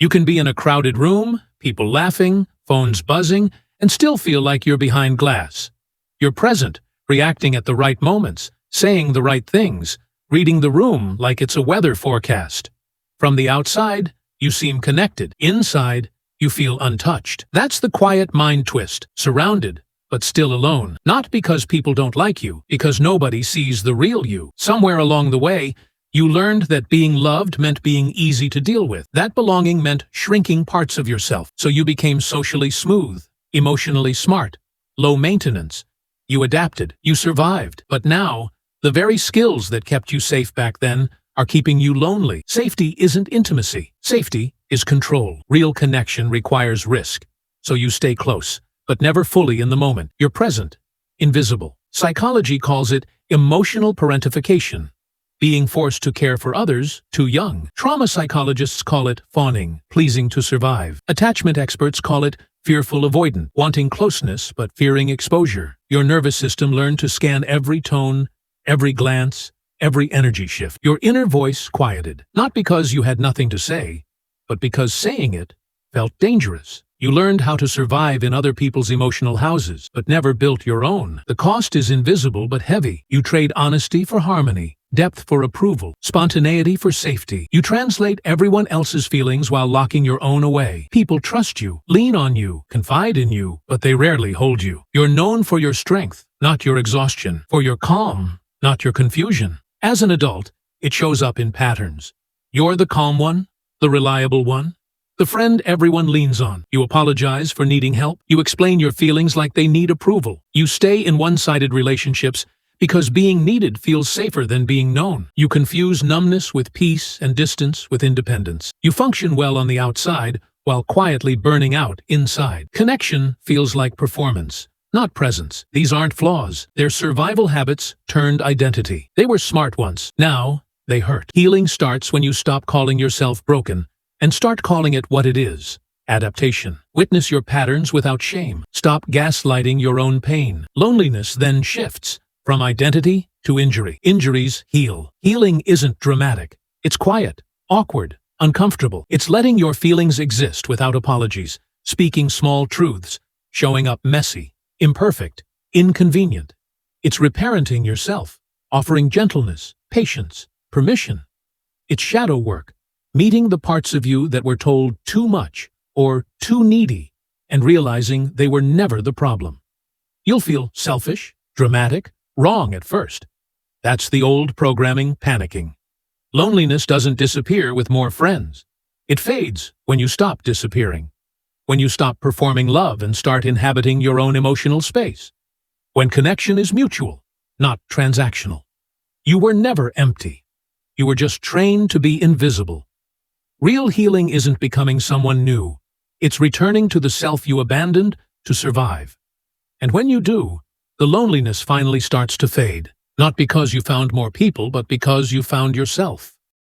You can be in a crowded room, people laughing, phones buzzing, and still feel like you're behind glass. You're present, reacting at the right moments, saying the right things, reading the room like it's a weather forecast. From the outside, you seem connected. Inside, you feel untouched. That's the quiet mind twist, surrounded, but still alone. Not because people don't like you, because nobody sees the real you. Somewhere along the way, you learned that being loved meant being easy to deal with. That belonging meant shrinking parts of yourself. So you became socially smooth, emotionally smart, low maintenance. You adapted, you survived. But now, the very skills that kept you safe back then are keeping you lonely. Safety isn't intimacy. Safety is control. Real connection requires risk. So you stay close, but never fully in the moment. You're present, invisible. Psychology calls it emotional parentification, being forced to care for others too young. Trauma psychologists call it fawning, pleasing to survive. Attachment experts call it fearful avoidant, wanting closeness but fearing exposure. Your nervous system learned to scan every tone, every glance, every energy shift. Your inner voice quieted, not because you had nothing to say, but because saying it felt dangerous. You learned how to survive in other people's emotional houses, but never built your own. The cost is invisible but heavy. You trade honesty for harmony, depth for approval, spontaneity for safety. You translate everyone else's feelings while locking your own away. People trust you, lean on you, confide in you, but they rarely hold you. You're known for your strength, not your exhaustion, for your calm, not your confusion. As an adult, it shows up in patterns. You're the calm one, the reliable one, the friend everyone leans on. You apologize for needing help. You explain your feelings like they need approval. You stay in one-sided relationships because being needed feels safer than being known. You confuse numbness with peace and distance with independence. You function well on the outside while quietly burning out inside. Connection feels like performance, not presence. These aren't flaws. They're survival habits turned identity. They were smart once. Now, they hurt. Healing starts when you stop calling yourself broken and start calling it what it is. Adaptation. Witness your patterns without shame. Stop gaslighting your own pain. Loneliness then shifts from identity to injury. Injuries heal. Healing isn't dramatic. It's quiet, awkward, uncomfortable. It's letting your feelings exist without apologies, speaking small truths, showing up messy, imperfect, inconvenient. It's reparenting yourself, offering gentleness, patience, permission. It's shadow work, meeting the parts of you that were told too much or too needy and realizing they were never the problem. You'll feel selfish, dramatic, wrong at first. That's the old programming panicking. Loneliness doesn't disappear with more friends. It fades when you stop disappearing. When you stop performing love and start inhabiting your own emotional space. When connection is mutual, not transactional. You were never empty. You were just trained to be invisible. Real healing isn't becoming someone new. It's returning to the self you abandoned to survive. And when you do, the loneliness finally starts to fade. Not because you found more people, but because you found yourself.